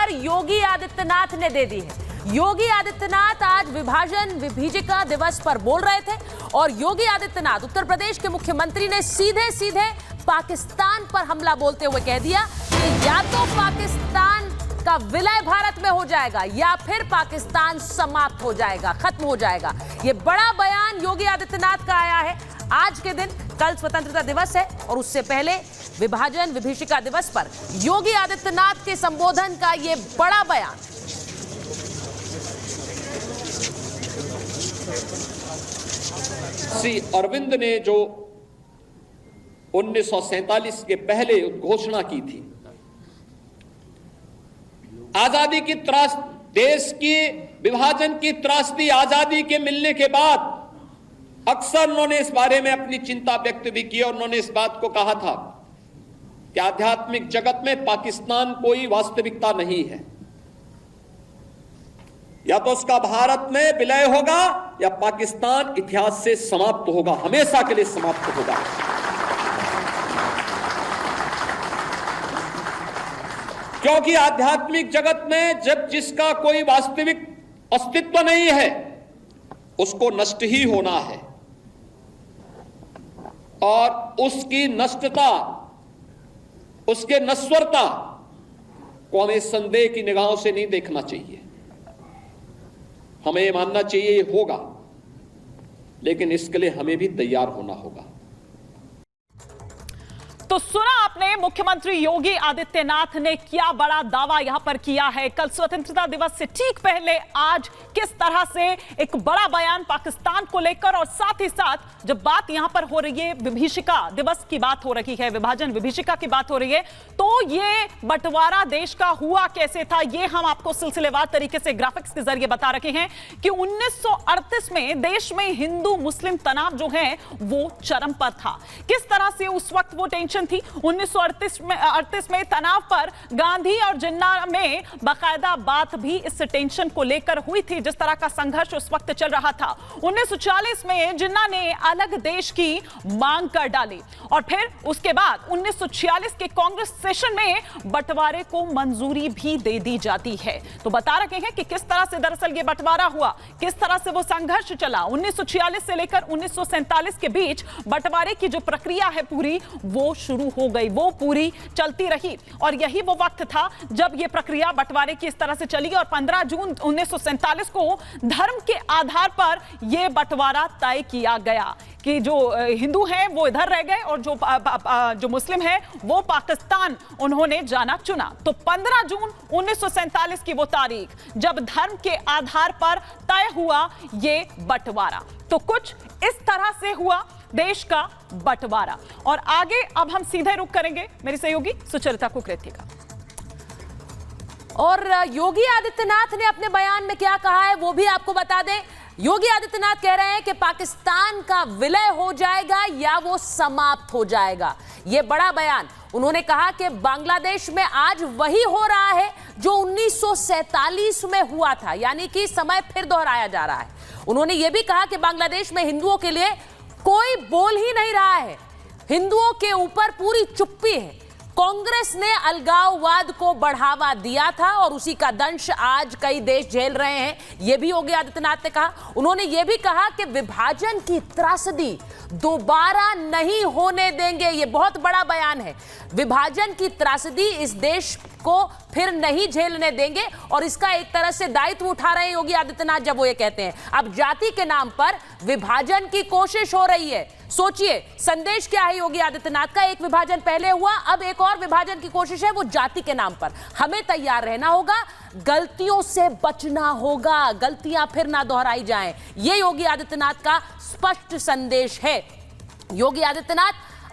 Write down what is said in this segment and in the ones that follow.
खबर योगी आदित्यनाथ ने दे दी है। योगी आदित्यनाथ आज विभाजन विभीषिका दिवस पर बोल रहे थे और योगी आदित्यनाथ उत्तर प्रदेश के मुख्यमंत्री ने सीधे सीधे पाकिस्तान पर हमला बोलते हुए कह दिया कि या तो पाकिस्तान का विलय भारत में हो जाएगा या फिर पाकिस्तान समाप्त हो जाएगा, खत्म हो जाएगा। यह बड़ा बयान योगी आदित्यनाथ का आया है आज के दिन। कल स्वतंत्रता दिवस है और उससे पहले विभाजन विभीषिका दिवस पर योगी आदित्यनाथ के संबोधन का यह बड़ा बयान। श्री अरविंद ने जो 1947 के पहले घोषणा की थी, आजादी की त्रासदी, देश की विभाजन की त्रासदी आजादी के मिलने के बाद अक्सर उन्होंने इस बारे में अपनी चिंता व्यक्त भी की और उन्होंने इस बात को कहा था कि आध्यात्मिक जगत में पाकिस्तान कोई वास्तविकता नहीं है, या तो उसका भारत में विलय होगा या पाकिस्तान इतिहास से समाप्त होगा, हमेशा के लिए समाप्त होगा। क्योंकि आध्यात्मिक जगत में जब जिसका कोई वास्तविक अस्तित्व नहीं है उसको नष्ट ही होना है और उसकी नष्टता, उसके नश्वरता को हमें संदेह की निगाहों से नहीं देखना चाहिए। हमें यह मानना चाहिए ये होगा, लेकिन इसके लिए हमें भी तैयार होना होगा। तो सुना आपने, मुख्यमंत्री योगी आदित्यनाथ ने क्या बड़ा दावा यहां पर किया है। कल स्वतंत्रता दिवस से ठीक पहले आज किस तरह से एक बड़ा बयान पाकिस्तान को लेकर, और साथ ही साथ जब बात यहां पर हो रही है विभीषिका दिवस की बात हो रही है, विभाजन विभीषिका की बात हो रही है, तो ये बंटवारा देश का हुआ कैसे था, ये हम आपको सिलसिलेवार तरीके से ग्राफिक्स के जरिए बता रखे हैं कि 1938 में देश में हिंदू मुस्लिम तनाव जो है वो चरम पर था। किस तरह से उस वक्त वो टेंशन थी। 1938 में तनाव पर गांधी और जिन्ना में बाकायदा बात भी इस टेंशन को लेकर हुई थी, जिस तरह का संघर्ष उस वक्त चल रहा था। 1940 में जिन्ना ने अलग देश की मांग कर डाली और फिर उसके बाद 1946 के कांग्रेस सेशन में बंटवारे को मंजूरी भी दे दी जाती है। तो बता रहे हैं कि किस तरह से दरअसल ये बंटवारा हुआ, किस तरह से वो संघर्ष चला। 1946 से लेकर 1947 के बीच बंटवारे की जो प्रक्रिया है पूरी वो शुरू हो गई, वो पूरी चलती रही और यही वो वक्त था जब ये प्रक्रिया बंटवारे की इस तरह से चली और 15 जून 1947 को धर्म के आधार पर यह बंटवारा तय किया गया कि जो हिंदू हैं वो इधर रह गए और जो मुस्लिम है वो पाकिस्तान उन्होंने जाना चुना। तो 15 जून 1947 की वो तारीख जब धर्म के आधार पर तय हुआ ये बंटवारा। तो कुछ इस तरह से हुआ देश का बंटवारा। और आगे अब हम सीधे रुख करेंगे मेरी सहयोगी सुचरिता कुकरेती का। और योगी आदित्यनाथ ने अपने बयान में क्या कहा है वो भी आपको बता दें। योगी आदित्यनाथ कह रहे हैं कि पाकिस्तान का विलय हो जाएगा या वो समाप्त हो जाएगा। यह बड़ा बयान। उन्होंने कहा कि बांग्लादेश में आज वही हो रहा है जो 1947 में हुआ था, यानी कि समय फिर दोहराया जा रहा है। उन्होंने यह भी कहा कि बांग्लादेश में हिंदुओं के लिए कोई बोल ही नहीं रहा है, हिंदुओं के ऊपर पूरी चुप्पी है। कांग्रेस ने अलगाववाद को बढ़ावा दिया था और उसी का दंश आज कई देश झेल रहे हैं, यह भी योगी आदित्यनाथ ने कहा। उन्होंने यह भी कहा कि विभाजन की त्रासदी दोबारा नहीं होने देंगे। यह बहुत बड़ा बयान है। विभाजन की त्रासदी इस देश को फिर नहीं झेलने देंगे और इसका एक तरह से दायित्व उठा रहे हैं योगी आदित्यनाथ जब वो ये कहते हैं अब जाति के नाम पर विभाजन की कोशिश हो रही है। सोचिए संदेश क्या है योगी आदित्यनाथ का। एक विभाजन पहले हुआ, अब एक और विभाजन की कोशिश है, वो जाति के नाम पर। हमें तैयार रहना होगा, गलतियों से बचना होगा, गलतियां फिर ना दोहराई जाएं। ये योगी आदित्यनाथ का स्पष्ट संदेश है। योगी आदित्यनाथ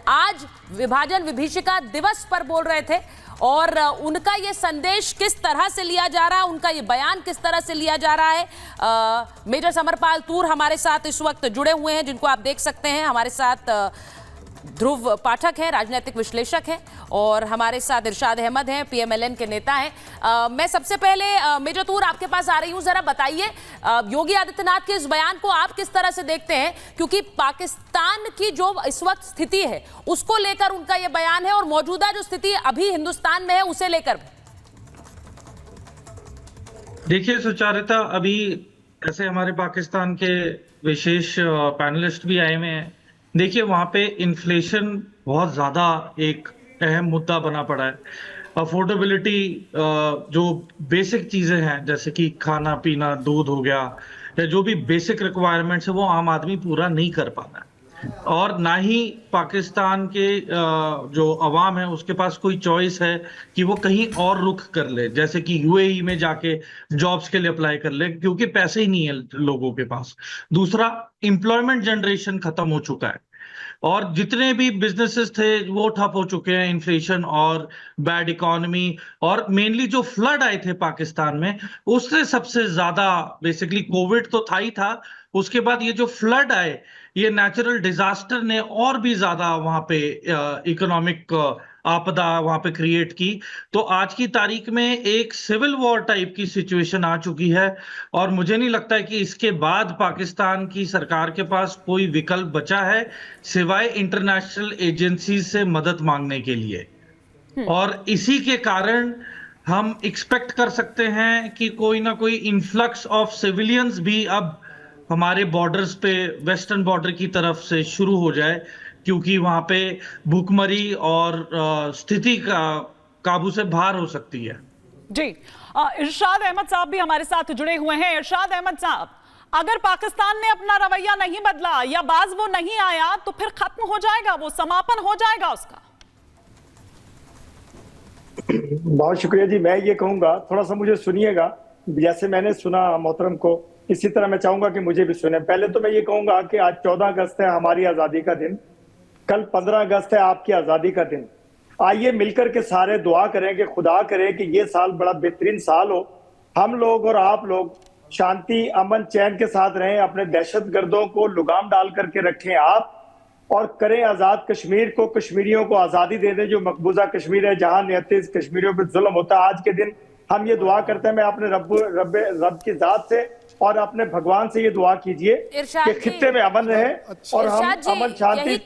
आज विभाजन विभीषिका दिवस पर बोल रहे थे और उनका ये संदेश किस तरह से लिया जा रहा है, उनका ये बयान किस तरह से लिया जा रहा है। मेजर समरपाल तूर हमारे साथ इस वक्त जुड़े हुए हैं, जिनको आप देख सकते हैं। हमारे साथ ध्रुव पाठक हैं, राजनीतिक विश्लेषक हैं, और हमारे साथ इरशाद अहमद हैं, पीएमएलएन के नेता हैं। मैं सबसे पहले मेजर तूर आपके पास आ रही हूं, जरा बताइए योगी आदित्यनाथ के इस बयान को आप किस तरह से देखते हैं, क्योंकि पाकिस्तान की जो इस वक्त स्थिति है उसको लेकर उनका यह बयान है और मौजूदा जो स्थिति अभी हिंदुस्तान में है उसे लेकर। देखिए सुचारिता, अभी ऐसे हमारे पाकिस्तान के विशेष पैनलिस्ट भी आए हुए हैं। देखिए वहाँ पे इन्फ्लेशन बहुत ज़्यादा एक अहम मुद्दा बना पड़ा है। अफोर्डेबिलिटी, जो बेसिक चीज़ें हैं जैसे कि खाना पीना, दूध हो गया, या जो भी बेसिक रिक्वायरमेंट्स है वो आम आदमी पूरा नहीं कर पा रहा है। और ना ही पाकिस्तान के जो अवाम है उसके पास कोई चॉइस है कि वो कहीं और रुख कर ले, जैसे कि यूएई में जाके जॉब्स के लिए अप्लाई कर ले, क्योंकि पैसे ही नहीं है लोगों के पास। दूसरा, एम्प्लॉयमेंट जनरेशन खत्म हो चुका है और जितने भी बिजनेसेस थे वो ठप हो चुके हैं। इन्फ्लेशन और बैड इकोनॉमी और मेनली जो फ्लड आए थे पाकिस्तान में, उससे सबसे ज्यादा, बेसिकली कोविड तो था ही था, उसके बाद ये जो फ्लड आए, ये नेचुरल डिजास्टर ने और भी ज्यादा वहां पे इकोनॉमिक आपदा वहां पे क्रिएट की। तो आज की तारीख में एक सिविल वॉर टाइप की सिचुएशन आ चुकी है और मुझे नहीं लगता है कि इसके बाद पाकिस्तान की सरकार के पास कोई विकल्प बचा है सिवाय इंटरनेशनल एजेंसी से मदद मांगने के लिए। और इसी के कारण हम एक्सपेक्ट कर सकते हैं कि कोई ना कोई इन्फ्लक्स ऑफ सिविलियंस भी अब हमारे बॉर्डर्स पे, वेस्टर्न बॉर्डर की तरफ से शुरू हो जाए, क्योंकि वहां पे भूखमरी और स्थिति का काबू से बाहर हो सकती है। जी, इरशाद अहमद साहब भी हमारे साथ जुड़े हुए हैं। इरशाद अहमद साहब, अगर पाकिस्तान ने अपना रवैया नहीं बदला या बाज वो नहीं आया तो फिर खत्म हो जाएगा, वो समापन हो जाएगा उसका। बहुत शुक्रिया जी। मैं ये कहूंगा, थोड़ा सा मुझे सुनिएगा, जैसे मैंने सुना मोहतरम को, इसी तरह मैं चाहूंगा कि मुझे भी सुने। पहले तो मैं ये कहूंगा कि आज 14 अगस्त है हमारी आजादी का दिन, कल 15 अगस्त है आपकी आजादी का दिन। आइए मिलकर के सारे दुआ करें कि खुदा करे कि ये साल बड़ा बेहतरीन साल हो, हम लोग और आप लोग शांति अमन चैन के साथ रहें, अपने दहशतगर्दों को लगाम डाल करके रखें आप, और करें आजाद कश्मीर को, कश्मीरियों को आजादी दे दें, जो मकबूजा कश्मीर है जहां 39 कश्मीरियों पर जुल्म होता है। आज के दिन हम ये दुआ करते हैं, मैं अपने रब की जात से और अपने भगवान से ये दुआ कीजिए कि खित्ते में अमन रहे और हम अमन शांति। यही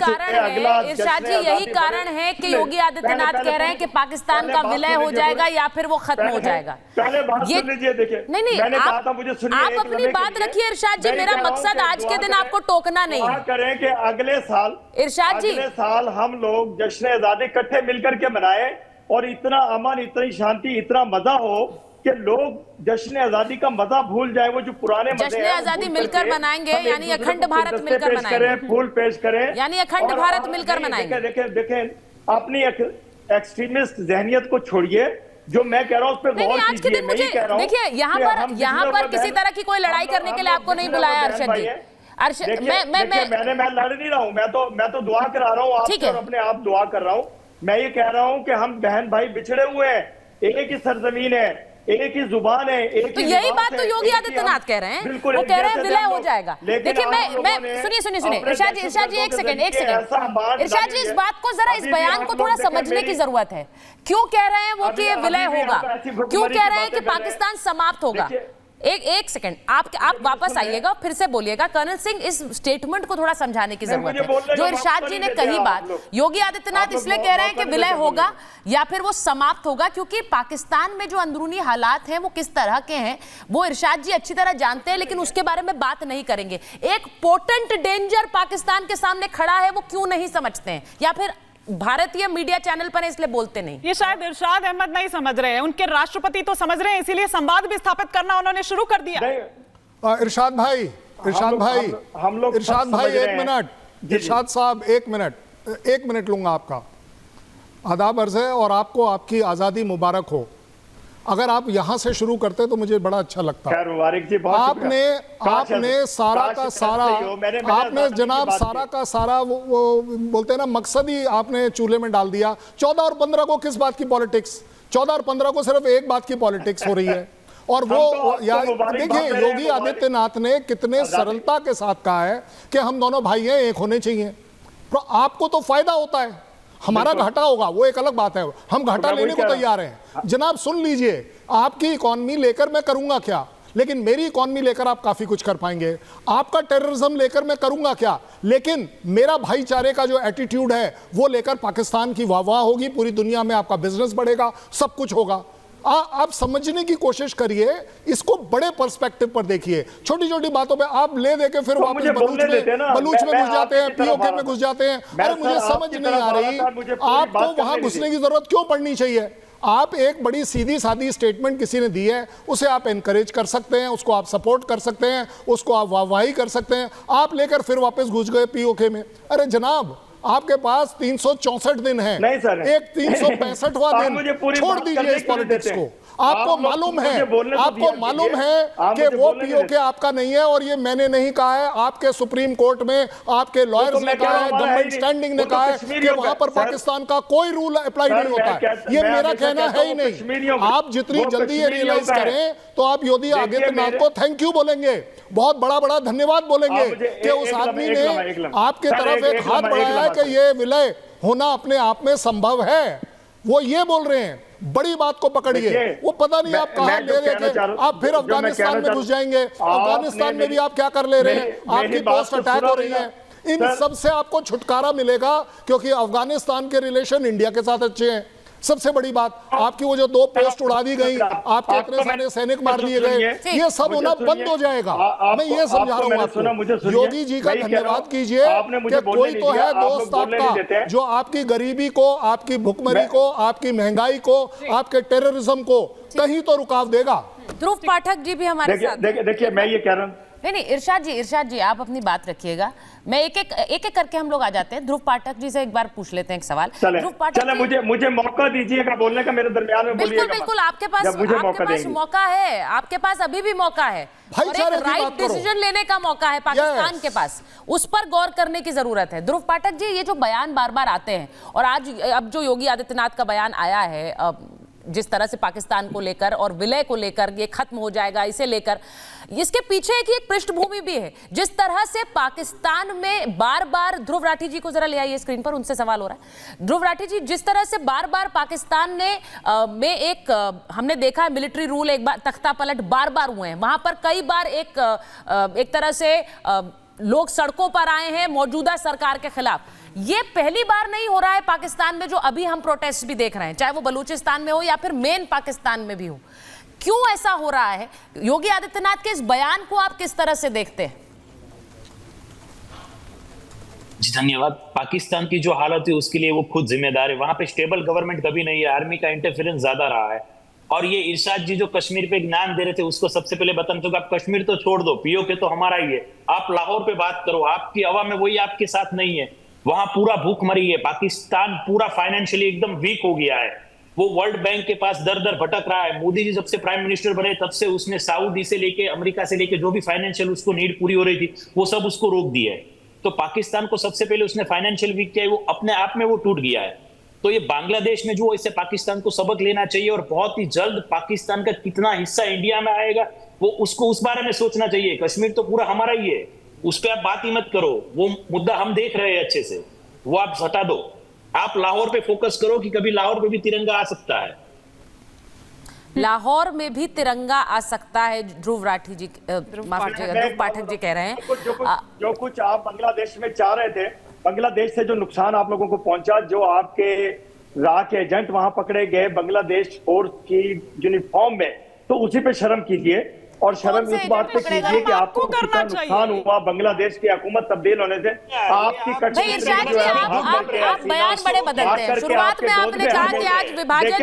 कारण है कि योगी आदित्यनाथ कह रहे हैं कि पाकिस्तान का विलय हो जाएगा या फिर वो खत्म हो जाएगा। पहले बात सुन लीजिए, देखिए मैंने कहा था, मुझे सुनिए, आप अपनी बात रखिए इरशाद जी, मेरा मकसद आज के दिन आपको टोकना नहीं है। करें कि अगले साल, इरशाद जी, अगले साल हम लोग जश्न आजादी इकट्ठे मिलकर के मनाएं और इतना अमन, इतनी शांति, इतना मजा हो कि लोग जश्न आजादी का मजा भूल जाए। वो जो पुराने जश्न आजादी मिलकर मनाएंगे, यानी अखंड भारत मिलकर मनाएंगे, फूल पेश करें, यानी अखंड भारत मिलकर मनाएंगे। देखें अपनी एक्सट्रीमिस्ट जहनियत को छोड़िए, जो मैं कह रहा हूं उस पर गौर कीजिए। आज के दिन मुझे देखिए, यहाँ पर किसी तरह की कोई लड़ाई करने के लिए आपको नहीं बुलाया अर्शद जी। मैं लड़ नहीं रहा हूँ, मैं तो दुआ करा रहा हूँ आपसे और अपने आप दुआ कर रहा हूँ। मैं ये कह रहा हूँ कि हम बहन भाई बिछड़े हुए हैं, एक ही सरजमीन है, एक ही जुबान है, एक तो यही बात तो योगी आदित्यनाथ कह रहे हैं, वो कह रहे हैं विलय हो जाएगा। देखिए मैं सुनिए इरशाद जी एक सेकंड इरशाद जी, इस बात को जरा, इस बयान को थोड़ा समझने की जरूरत है। क्यों कह रहे हैं वो कि विलय होगा, क्यों कह रहे हैं कि पाकिस्तान समाप्त होगा? एक सेकंड, आप वापस आइएगा, फिर से बोलिएगा। कर्नल सिंह, इस स्टेटमेंट को थोड़ा समझाने की जरूरत है। जो इरशाद जी ने कही बात, योगी आदित्यनाथ इसलिए कह रहे हैं कि विलय होगा या फिर वो समाप्त होगा क्योंकि पाकिस्तान में जो अंदरूनी हालात हैं वो किस तरह के हैं वो इरशाद जी अच्छी तरह जानते हैं, लेकिन उसके बारे में बात नहीं करेंगे। एक पोटेंट डेंजर पाकिस्तान के सामने खड़ा है, वो क्यों नहीं समझते हैं, या फिर भारतीय मीडिया चैनल पर इसलिए बोलते नहीं? ये शायद इरशाद अहमद नहीं समझ रहे हैं, उनके राष्ट्रपति तो समझ रहे हैं, इसीलिए संवाद भी स्थापित करना उन्होंने शुरू कर दिया। इरशाद भाई एक मिनट, इरशाद साहब एक मिनट लूंगा आपका। आदाब अर्ज़ है और आपको आपकी आज़ादी मुबारक हो। अगर आप यहां से शुरू करते तो मुझे बड़ा अच्छा लगता। आपने सारा का सारा, आपने जनाब सारा का सारा वो बोलते हैं ना, मकसद ही आपने चूल्हे में डाल दिया। 14 और 15 को किस बात की पॉलिटिक्स? 14 और 15 को सिर्फ एक बात की पॉलिटिक्स हो रही है। और वो देखिए, योगी आदित्यनाथ ने कितने सरलता के साथ कहा है कि हम दोनों भाई हैं, एक होने चाहिए। तो आपको तो फायदा होता है, हमारा घाटा होगा, वो एक अलग बात है। हम घाटा लेने को तैयार हैं। जनाब सुन लीजिए, आपकी इकॉनमी लेकर मैं करूंगा क्या, लेकिन मेरी इकॉनमी लेकर आप काफी कुछ कर पाएंगे। आपका टेररिज्म लेकर मैं करूंगा क्या, लेकिन मेरा भाईचारे का जो एटीट्यूड है वो लेकर पाकिस्तान की वाह वाह होगी, पूरी दुनिया में आपका बिजनेस बढ़ेगा, सब कुछ होगा। आप समझने की कोशिश करिए, इसको बड़े पर्सपेक्टिव पर देखिए। छोटी छोटी बातों पे आप ले देके फिर वापस बलूच में घुस जाते हैं, पीओके में घुस जाते हैं। अरे मुझे समझ नहीं आ रही आपको वहां घुसने की जरूरत क्यों पड़नी चाहिए। आप एक बड़ी सीधी सादी स्टेटमेंट किसी ने दी है, उसे आप एनकरेज कर सकते हैं, उसको आप सपोर्ट कर सकते हैं, उसको आप वाहवाही कर सकते हैं। आप लेकर फिर वापस घुस गए पीओके में। अरे जनाब, आपके पास 364 दिन है, एक 365वां दिन छोड़ दीजिए इस पॉलिटिक्स को। आपको मालूम है कि वो पीओके आपका नहीं है, और ये मैंने नहीं कहा है, आपके सुप्रीम कोर्ट में आपके लॉयर्स ने कहा है, गवर्नमेंट स्टैंडिंग ने कहा है कि वहां पर पाकिस्तान का कोई रूल अप्लाई नहीं होता है। ये मेरा कहना है ही नहीं। आप जितनी जल्दी ये रियलाइज करें तो आप योगी आदित्यनाथ को थैंक यू बोलेंगे, बहुत बड़ा बड़ा धन्यवाद बोलेंगे कि उस आदमी ने आपके तरफ एक हाथ बढ़ाया है कि ये विलय होना अपने आप में संभव है। वो ये बोल रहे हैं, बड़ी बात को पकड़िए। वो पता नहीं आप कहां ले रहे थे, आप फिर अफगानिस्तान में घुस जाएंगे। अफगानिस्तान में भी आप क्या कर ले रहे हैं, आपकी पोस्ट अटैक हो रही है। इन सब से आपको छुटकारा मिलेगा क्योंकि अफगानिस्तान के रिलेशन इंडिया के साथ अच्छे हैं। सबसे बड़ी बात, आपकी वो जो 2 पोस्ट उड़ा दी गई, आपके इतने सारे सैनिक मार दिए गए, ये सब होना बंद हो जाएगा। मैं ये समझा रहा हूँ आपको। योगी जी का धन्यवाद कीजिए कि कोई तो है दोस्त आपका जो आपकी गरीबी को, आपकी भुखमरी को, आपकी महंगाई को, आपके टेररिज्म को कहीं तो रुकाव देगा। ध्रुव पाठक जी भी हमारे साथ। देखिए मैं ये कह रहा हूँ, नहीं, इरशाद जी आप अपनी बात रखिएगा। मैं एक एक करके हम लोग आ जाते हैं। ध्रुव पाठक जी से एक बार पूछ लेते हैं एक सवाल। ध्रुव पाठक, मुझे मौका दीजिएगा बोलने का, मेरे दरमियान में बोलिएगा। बिल्कुल आपके पास मौका है, आपके पास अभी भी मौका है, और एक राइट डिसीजन लेने का मौका है पाकिस्तान के पास, उस पर गौर करने की जरूरत है। ध्रुव पाठक जी, ये जो बयान बार बार आते हैं, और आज अब जो योगी आदित्यनाथ का बयान आया है, जिस तरह से पाकिस्तान को लेकर और विलय को लेकर, ये खत्म हो जाएगा, इसे लेकर, इसके पीछे एक पृष्ठभूमि भी है। जिस तरह से पाकिस्तान में बार बार, ध्रुव राठी जी को जरा ले आइए स्क्रीन पर, उनसे सवाल हो रहा है। ध्रुव राठी जी, जिस तरह से बार बार पाकिस्तान ने में एक हमने देखा है मिलिट्री रूल, एक बार तख्ता पलट बार बार हुए हैं, वहां पर कई बार एक तरह से लोग सड़कों पर आए हैं मौजूदा सरकार के खिलाफ। ये पहली बार नहीं हो रहा है पाकिस्तान में जो अभी हम प्रोटेस्ट भी देख रहे हैं, चाहे वो बलूचिस्तान में हो या फिर मेन पाकिस्तान में भी हो। क्यों ऐसा हो रहा है? योगी आदित्यनाथ के इस बयान को आप किस तरह से देखते हैं? जी धन्यवाद। पाकिस्तान की जो हालत है उसके लिए वो खुद जिम्मेदार है। वहां पे स्टेबल गवर्नमेंट कभी नहीं है, आर्मी का इंटरफेरेंस ज्यादा रहा है। और ये इरशाद जी जो कश्मीर पे ज्ञान दे रहे थे, उसको सबसे पहले बताना चाहिए, आप कश्मीर तो छोड़ दो, पीओके तो हमारा ही है। आप लाहौर पे बात करो, आपकी अवाम में वही आपके साथ नहीं है, वहां पूरा भूखमरी है। पाकिस्तान पूरा फाइनेंशियली एकदम वीक हो गया है, वो वर्ल्ड बैंक के पास दर दर भटक रहा है। मोदी जी जब से प्राइम मिनिस्टर बने तब से उसने सऊदी से लेके अमेरिका से लेके जो भी फाइनेंशियल उसको नीड पूरी हो रही थी, वो सब उसको रोक दिया है। तो पाकिस्तान को सबसे पहले उसने फाइनेंशियल वीक किया है, वो अपने आप में वो टूट गया है। तो ये बांग्लादेश में जो, इससे पाकिस्तान को सबक लेना चाहिए, और बहुत ही जल्द पाकिस्तान का कितना हिस्सा इंडिया में आएगा वो उसको उस बारे में सोचना चाहिए। कश्मीर तो पूरा हमारा ही है, उस पर आप बात ही मत करो, वो मुद्दा हम देख रहे हैं अच्छे से, वो आप हटा दो। आप लाहौर पे फोकस करो कि कभी लाहौर पे भी तिरंगा आ सकता है। लाहौर में भी तिरंगा आ सकता है, ध्रुव राठी जी, ध्रुव पाठक जी कह रहे हैं। जो कुछ आप बांग्लादेश में चाह रहे थे, बांग्लादेश से जो नुकसान आप लोगों को पहुंचा, जो आपके राह के एजेंट वहां पकड़े गए बांग्लादेश फोर्स की यूनिफॉर्म में, तो उसी पे शर्म कीजिए। और शर्म इस बात पे कीजिए कि आपको कितना नुकसान हुआ बांग्लादेश की हुकूमत तब्दील होने से। आपकी आप बयान बड़े बदलते हैं। शुरुआत में आपने कहा कि आज विभाजन,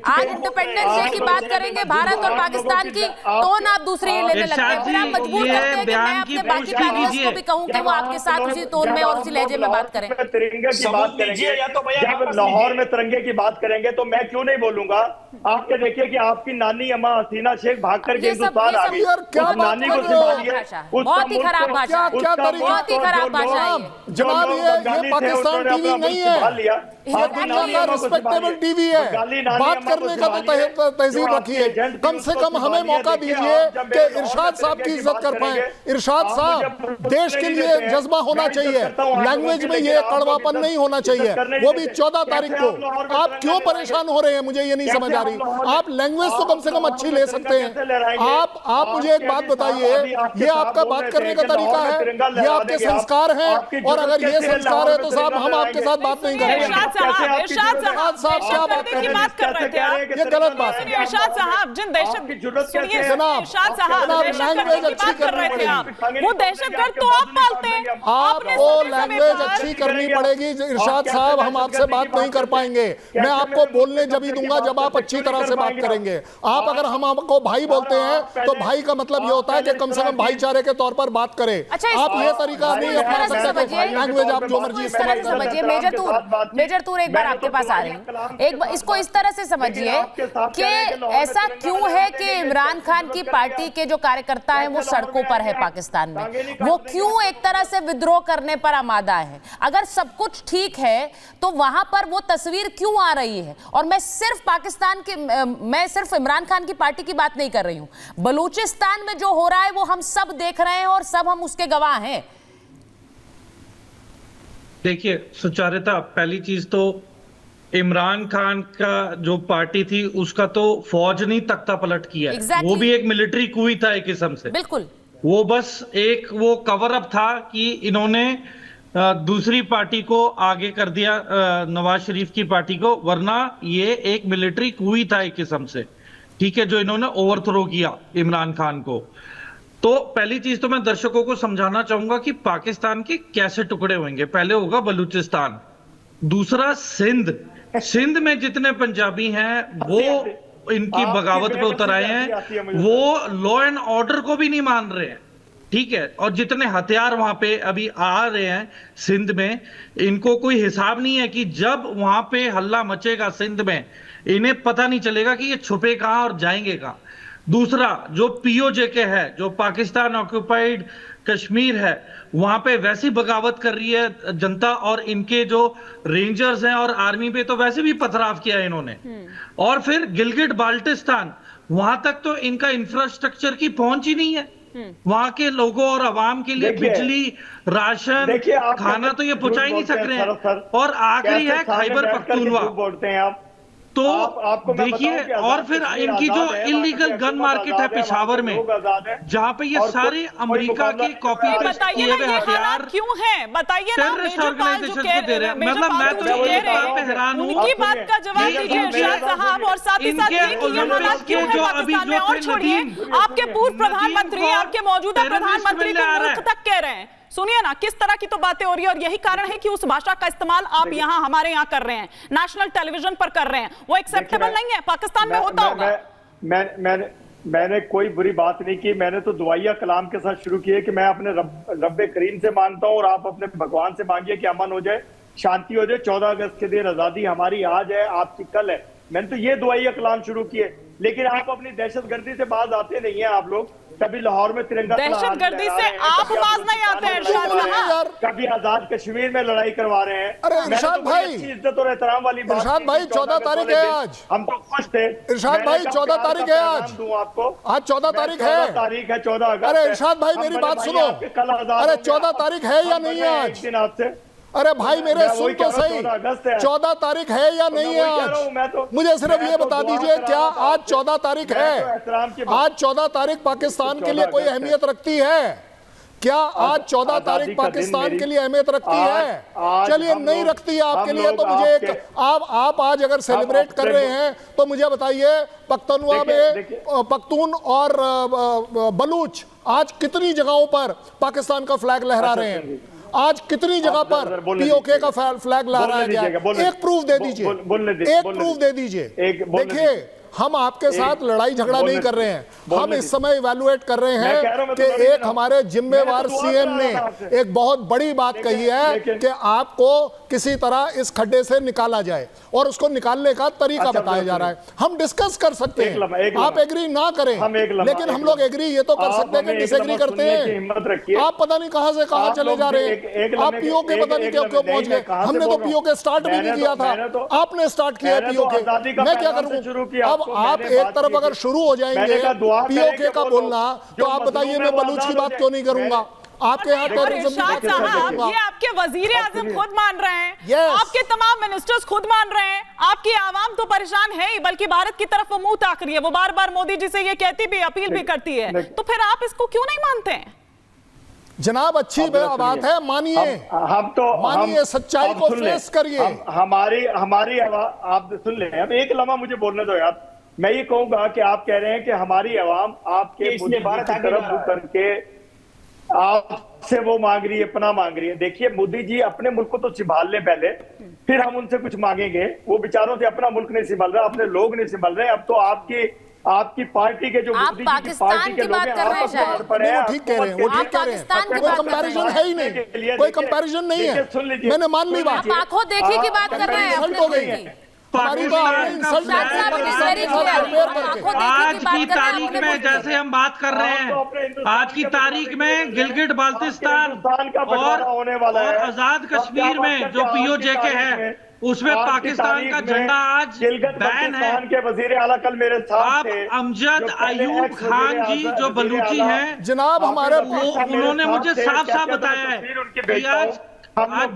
आज इंडिपेंडेंस डे की बात करेंगे भारत और पाकिस्तान की, टोन आप दूसरी लेने लगते हैं। फिर आप मजबूर करते हैं कि मैं अपने बाकी पैनलिस्ट को भी कहूं कि वो आपके साथ उसी टोन में और उसी लहजे में बात करें। तिरंगे की बात करेंगे, जब लाहौर में तिरंगे की बात करेंगे तो मैं क्यों नहीं बोलूंगा। आपके देखिए कि आपकी नानी अम्मा हसीना शेख भाग कर हिंदुस्तान आ गई, क्या नानी को संभालिए, बहुत ही खराब भाषा, बहुत ही खराब भाषा है जनाब। ये पाकिस्तान टीवी नहीं है, ये दुनिया का रिस्पेक्टेबल टीवी है। बात करने का तो तहजीब रखिए। कम से कम हमें मौका दीजिए कि इरशाद साहब की इज्जत कर पाए। इरशाद साहब, देश के लिए जज्बा होना चाहिए, लैंग्वेज में ये कड़वापन नहीं होना चाहिए, वो भी 14 तारीख को। आप क्यों परेशान हो रहे हैं, मुझे ये नहीं समझ आ रही। आप लैंग्वेज तो कम से कम अच्छी ले सकते हैं। आप मुझे एक बात बताइए, ये आपका बात करने का तरीका है, ये आपके संस्कार हैं, और अगर ये संस्कार है तो साहब हम आपके साथ बात नहीं करेंगे। इरशाद साहब क्या बात कर रहे थे आप? ये गलत बात है। इरशाद साहब, जिन दहशत सुनिए जनाब, इरशाद साहब, दहशतगर्द की बात कर रहे थे आप, वो दहशतगर्द तो आप पालते हैं। आपको लैंग्वेज अच्छी करनी पड़ेगी इरशाद साहब, हम आपसे बात नहीं कर पाएंगे। मैं आपको बोलने जब ही दूंगा जब आप अच्छी तरह से बात करेंगे। आप अगर हम आपको भाई बोलते हैं तो भाई का मतलब ये होता है कि कम से कम भाईचारे के तौर पर बात करें। आप ये तरीका नहीं अपना सकते, लैंग्वेज आप जो मर्जी इस्तेमाल समझिए। मेजर तूर एक बार आपके पास आ रहे हैं, एक बार इसको इस तरह से समझिए कि ऐसा क्यों है कि इमरान खान की पार्टी के जो कार्यकर्ता हैं वो सड़कों पर है पाकिस्तान में, वो क्यों एक तरह से विद्रोह करने पर आमादा है? अगर सब कुछ ठीक है तो वहां पर वो तस्वीर क्यों आ रही है? और मैं सिर्फ इमरान खान की पार्टी की बात नहीं कर रही हूं, बलूचिस्तान में जो हो रहा है वो हम सब देख रहे हैं और सब हम उसके गवाह हैं। देखिए सुचारिता, पहली चीज तो इमरान खान का जो पार्टी थी उसका तो फौज ने तख्ता पलट किया है। Exactly. वो भी एक मिलिट्री कूई था एक किस्म से। बिल्कुल, वो बस एक वो कवर अप था कि इन्होंने दूसरी पार्टी को आगे कर दिया, नवाज शरीफ की पार्टी को, वरना ये एक मिलिट्री कूई था एक किस्म से, ठीक है, जो इन्होंने ओवरथ्रो किया इमरान खान को। तो पहली चीज तो मैं दर्शकों को समझाना चाहूंगा कि पाकिस्तान के कैसे टुकड़े होंगे। पहले होगा बलूचिस्तान, दूसरा सिंध में जितने पंजाबी हैं वो इनकी बगावत पे उतर आए हैं, वो लॉ एंड ऑर्डर को भी नहीं मान रहे हैं, ठीक है। और जितने हथियार वहां पे अभी आ रहे हैं सिंध में, इनको कोई हिसाब नहीं है कि जब वहां पे हल्ला मचेगा सिंध में, इन्हें पता नहीं चलेगा कि ये छुपे कहां और जाएंगे कहां। दूसरा जो पीओजे है, जो पाकिस्तान ऑक्युपाइड कश्मीर है, वहां पे वैसी बगावत कर रही है जनता, और इनके जो रेंजर्स हैं और आर्मी पे तो वैसे भी पथराव किया है इन्होंने। और फिर गिलगिट बाल्टिस्तान, वहां तक तो इनका इंफ्रास्ट्रक्चर की पहुंच ही नहीं है। वहां के लोगों और आवाम के लिए बिजली, राशन, खाना तो ये पहुंचा ही नहीं सक रहे हैं। और आखिरी है खैबर पख्तूनवा, बोलते हैं आप तो देखिए, और फिर इनकी जो इलीगल गन मार्केट है पेशावर में, जहां पे ये सारे अमेरिका के कॉपी पेस्ट किए हुए हथियार क्यों है बताइए ना। टेररिस्ट ऑर्गेनाइजेशन को दे रहे हैं। मतलब मैं तो ये बात पे हैरान हूँ, उनकी बात का जवाब दीजिए इरशाद साहब, और साथ ही साथ ये कि ये हालात क्यों है पाकिस्तान में। और छोड़िए, आपके पूर्व प्रधानमंत्री, आपके मौजूदा प्रधानमंत्री तो मुल्क तक कह रहे हैं। सुनिए ना किस तरह की तो बातें हो रही है, और यही कारण है कि उस भाषा का इस्तेमाल आप यहाँ हमारे यहाँ कर रहे हैं, नेशनल टेलीविजन पर कर रहे हैं, वो एक्सेप्टेबल नहीं है। पाकिस्तान में होता होगा। मैंने कोई बुरी बात नहीं की, मैंने तो दुआया कलाम के साथ शुरू किए कि मैं अपने रब्बे करीम से मानता हूँ, और आप अपने भगवान से मांगिए कि अमन हो जाए, शांति हो जाए। 14 अगस्त के दिन आजादी हमारी आज है, आपकी कल है। मैंने तो ये दुआया कलाम शुरू किए, लेकिन आप अपनी दहशतगर्दी से बाज आते नहीं है। आप लोग कभी लाहौर में तिरंगा, दहशतगर्दी से आप बाज नहीं आते हैं इरशाद साहब, कभी आजाद कश्मीर में लड़ाई करवा रहे हैं। अरे इरशाद भाई, इज्जत और एहतराम वाली बात। इरशाद भाई 14 तारीख है आज, हम तो खुश थे। इरशाद भाई 14 तारीख है आज, आपको आज 14 तारीख है, 14 अगस्त। अरे इरशाद भाई मेरी बात सुनो, अरे 14 तारीख है या नहीं है आज? दिन आपसे, अरे भाई मेरे सुन तो सही, 14 तारीख है या नहीं है आज? मुझे सिर्फ ये बता दीजिए, क्या आज 14 तारीख है? आज 14 तारीख पाकिस्तान के लिए कोई अहमियत रखती है क्या? आज 14 तारीख पाकिस्तान के लिए अहमियत रखती है? चलिए नहीं रखती है आपके लिए, तो मुझे एक आप आज अगर सेलिब्रेट कर रहे हैं तो मुझे बताइए, पख्तूनवा में पख्तून और बलूच आज कितनी जगहों पर पाकिस्तान का फ्लैग लहरा रहे हैं? आज कितनी जगह पर पीओके का फ्लैग लहराया गया? एक प्रूफ दे दीजिए, एक प्रूफ दे दीजिए। देखिए, हम आपके साथ लड़ाई झगड़ा नहीं कर रहे हैं, हम इस समय इवैल्यूएट कर रहे हैं कि एक हमारे जिम्मेवार सीएम ने एक बहुत बड़ी बात कही है कि आपको किसी तरह इस खड्डे से निकाला जाए, और उसको निकालने का तरीका बताया जा रहा है। हम डिस्कस कर सकते हैं, आप एग्री ना करें, लेकिन हम लोग एग्री ये तो कर सकते हैं कि डिसएग्री करते हैं। आप पता नहीं कहां से कहां चले जा रहे हैं, आप पीओके पता नहीं क्यों पहुंच गए। हमने तो पीओके स्टार्ट भी नहीं किया था, आपने स्टार्ट किया पीओके, मैं क्या करूं? अब आप एक तरफ अगर शुरू हो जाएंगे पीओके का बोलना, तो आप बताइए मैं बलूच की बात क्यों नहीं करूंगा? आपके यहाँ और टेररिज्म इरशाद साहब, ये आपके वजीर आजम खुद मान रहे हैं, Yes. आपके तमाम मिनिस्टर्स खुद मान रहे हैं, आपकी आवाम तो परेशान है ही, बल्कि भारत की तरफ वो मुंह ताक रही है, वो बार बार मोदी जी से ये कहती भी, अपील भी करती है, तो फिर आप इसको क्यों नहीं मानते हैं? जनाब अच्छी बात है, मानिए, हम तो मानिए, सच्चाई को फेस करिए। हमारी आप सुन ले, अब एक लम्हा मुझे बोलने दो यार। मैं ये कहूंगा कि आप कह रहे हैं कि हमारी आवाम आपके मोदी जी की तरफ रुख करके आपसे वो मांग रही है, पनाह मांग रही है। देखिए मोदी जी अपने मुल्क को तो संभाल ले पहले, फिर हम उनसे कुछ मांगेंगे। वो बेचारों से अपना मुल्क नहीं संभाल रहा, अपने लोग नहीं संभाल रहे। अब तो आपकी पार्टी के जो आप मोदी जी की पाकिस्तान पार्टी के की लोग बात हैं, कर रहे हैं आपस में शायद। लड़ पड़े हैं। वो ठीक कह रहे हैं, वो ठीक कह रहे हैं, पाकिस्तान की कोई बात कर कंपैरिजन रहे है ही नहीं, कोई कंपैरिजन नहीं है, सुन लीजिए, मैंने मान ली बात। आप आंखों देखी की बात कर रहे हैं इंसल्ट अपने हो मुल्क गई। की। हमारी तो आपने इंसल्ट शाह साहब, it is very clear। आंखों देखी आज की बात की कर रहे हैं तारीख अपने में मुल्क की। जैसे हम बात कर रहे हैं, आज की तारीख में गिलगिट बाल्टिस्तान और आजाद कश्मीर में जो पीओजे के हैं, उसमें पाकिस्तान का झंडा आज बैन है। के वजीर आला कल मेरे साथ आप थे, अमजद जो पहले अयूब ex खान वज़ीर जी आज़म, जो वज़ीर बलूची आला, हैं, जनाब हमारे उन्होंने मुझे साफ साफ बताया है कि आज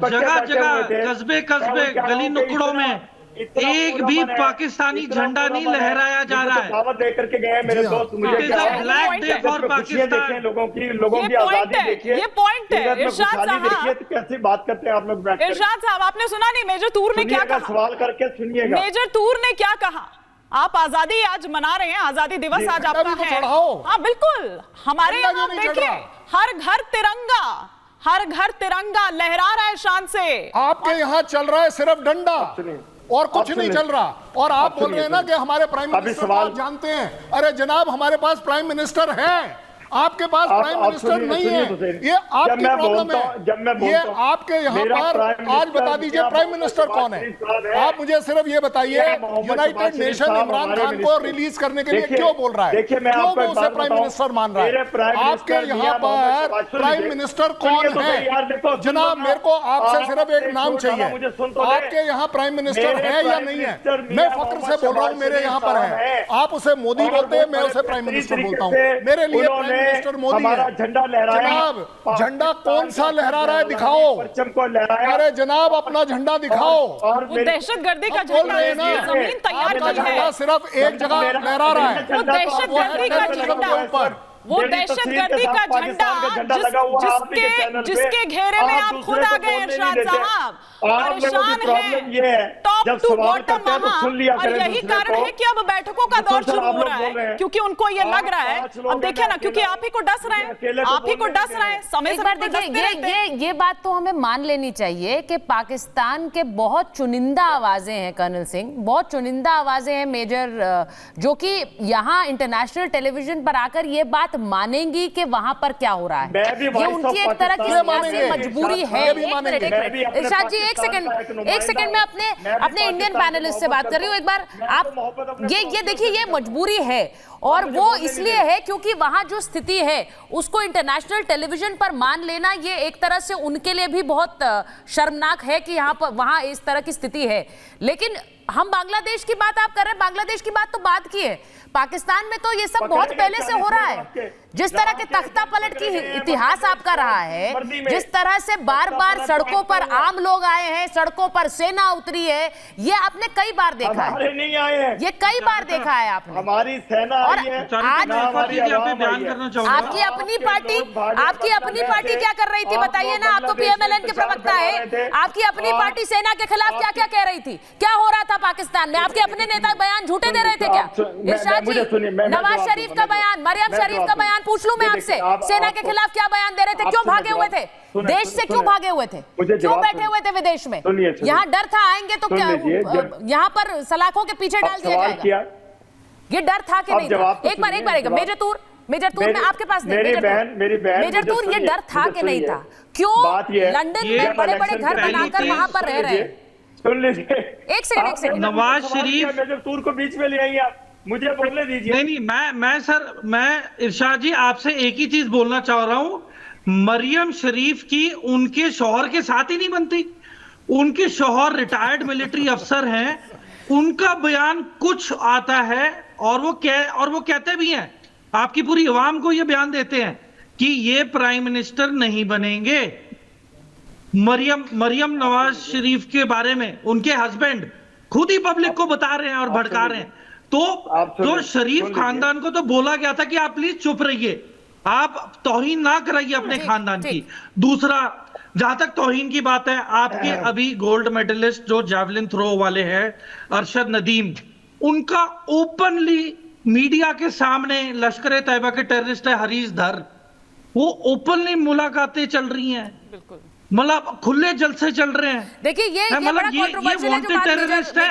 जगह जगह कस्बे कस्बे गली नुक्कड़ों में एक भी पाकिस्तानी झंडा नहीं लहराया जा रहा है। दावत दे करके गए मेरे दोस्त, मुझे It is a black day for Pakistan। लोगों की ये आजादी point है, देखिए, ये point है, सीरत में इरशाद खुशहाली साहब। देखिए, तो कैसी बात करते हैं आप लोग बैठ कर। इरशाद साहब, आपने सुना नहीं मेजर तूर ने क्या सुनिएगा, कहा? सवाल करके सुनिएगा। मेजर तूर ने क्या कहा? आप आजादी आज मना रहे हैं, आजादी दिवस आज झंडा आपका भी तो है। चढ़ाओ। हाँ बिल्कुल, हमारे झंडा यहाँ क्यों नहीं चढ़ देखिए, रहा? हर घर तिरंगा लहरा रहा है शान से। आपके यहाँ चल रहा है सिर्फ डंडा और कुछ नहीं चल रहा, और आप बोल रहे हैं ना कि हमारे प्राइम मिनिस्टर को आप जानते हैं। अरे जनाब, हमारे पास प्राइम मिनिस्टर है, आपके पास प्राइम मिनिस्टर नहीं है। ये आपकी प्रॉब्लम है। ये आपके यहाँ पर आज बता दीजिए प्राइम मिनिस्टर कौन है। आप मुझे सिर्फ ये बताइए, यूनाइटेड नेशन इमरान खान को रिलीज करने के लिए क्यों बोल रहा है, क्यों वो उसे प्राइम मिनिस्टर मान रहा है? आपके यहाँ पर प्राइम मिनिस्टर कौन है? जनाब, मेरे को आपसे सिर्फ एक नाम चाहिए। आपके यहाँ प्राइम मिनिस्टर है या नहीं है? मैं फक्र से बोल रहा हूँ, मेरे यहाँ पर है। आप उसे मोदी बोलते हैं, मैं उसे प्राइम मिनिस्टर बोलता हूँ। मेरे लिए प्राइम मिनिस्टर मोदी है। झंडा लहराया। जनाब, झंडा कौन सा लहरा रहा है दिखाओ। परचम को लहराया। अरे जनाब, अपना झंडा दिखाओ। वो दहशतगर्दी का आप बोल झंडा रहे हैं है, ना, जमीन तैयार आपका की झंडा है। सिर्फ एक जगह लहरा रहा है, वो दहशतगर्दी का झंडा, वो दहशतगर्दी का झंडा जिसके घेरे में आप खुद आ गए इरशाद साहब, परेशान है टॉप टू बॉटम वहां। और यही कारण है कि अब बैठकों का दौर शुरू हो रहा है, क्योंकि उनको ये लग रहा है, अब देखिए ना, क्योंकि आप ही को डस रहे हैं, आप ही को डस रहे हैं समय एक बार देखिए, ये बात तो हमें मान लेनी चाहिए कि पाकिस्तान के बहुत चुनिंदा आवाजें हैं, कर्नल सिंह, बहुत चुनिंदा आवाजें हैं मेजर, जो कि यहाँ इंटरनेशनल टेलीविजन पर आकर ये बात मानेंगी कि वहां पर क्या हो रहा है। ये उनकी एक तरह की सियासी मजबूरी है। इरशाद जी, एक सेकंड में अपने इंडियन पैनलिस्ट से बात कर रही हूँ। एक बार आप ये देखिए, ये मजबूरी है, और वो इसलिए है क्योंकि वहां जो स्थिति है उसको इंटरनेशनल टेलीविजन पर मान लेना, ये एक तरह से उनके लिए भी बहुत शर्मनाक है कि यहाँ पर वहां इस तरह की स्थिति है। लेकिन हम बांग्लादेश की बात आप कर रहे हैं, बांग्लादेश की बात तो बात की है, पाकिस्तान में तो ये सब बहुत पहले से हो रहा है। जिस तरह के तख्ता पलट की इतिहास आपका रहा है, जिस तरह से बार बार सड़कों पर आम लोग आए हैं, सड़कों पर सेना उतरी है, ये आपने कई बार देखा है, नहीं आए हैं, ये कई बार देखा है आपने। हमारी सेना और आई है। आज बयान करना चाहूंगा। आपकी अपनी पार्टी क्या कर रही थी बताइए ना, आप तो पीएमएलएन के प्रवक्ता है, आपकी अपनी पार्टी सेना के खिलाफ क्या क्या कह रही थी, क्या हो रहा था पाकिस्तान में? आपके अपने नेता बयान झूठे दे रहे थे क्या? इरशाद जी, नवाज शरीफ का बयान, मरियम शरीफ का बयान पूछ लूं मैं आपसे, सेना के खिलाफ क्या बयान दे रहे थे? क्यों भागे हुए थे देश से? क्यों भागे हुए थे? क्यों बैठे हुए थे विदेश में? यहाँ डर था आएंगे तो क्या यहाँ पर सलाखों के पीछे डाल दिया जाएगा? ये डर था कि नहीं था? एक बार मेजर तूर मैं आपके पास नहीं, मेजर तूर, ये डर था कि नहीं था? क्यों लंदन में बड़े बड़े घर बनाकर वहां पर रह रहे हैं? सुन लीजिए, एक सेकंड, नवाज शरीफ, मेजर तूर को बीच में ले आइए, आप मुझे बोलने दीजिए। नहीं, मैं इरशाद जी आपसे एक ही चीज बोलना चाह रहा हूं, मरियम शरीफ की उनके शौहर के साथ ही नहीं बनती। उनके शौहर रिटायर्ड मिलिट्री अफसर हैं, उनका बयान कुछ आता है और वो कहते भी हैं, आपकी पूरी अवाम को ये बयान देते हैं कि ये प्राइम मिनिस्टर नहीं बनेंगे। मरियम नवाज शरीफ के बारे में उनके हस्बैंड खुद ही पब्लिक को बता रहे हैं और भड़का रहे हैं। तो शरीफ खानदान को तो बोला गया था कि आप प्लीज चुप रहिए, आप तौहीन ना कराइए अपने खानदान की। दूसरा, जहां तक तौहीन की बात है, आपके अभी गोल्ड मेडलिस्ट जो जैवलिन थ्रो वाले हैं अरशद नदीम, उनका ओपनली मीडिया के सामने लश्कर तैयबा के टेररिस्ट है हरीश धर, वो ओपनली मुलाकातें चल रही हैं, मतलब खुले जलसे चल रहे हैं। देखिए ये बड़ा कंट्रोवर्शियल है जो वांटेड टेररिस्ट है।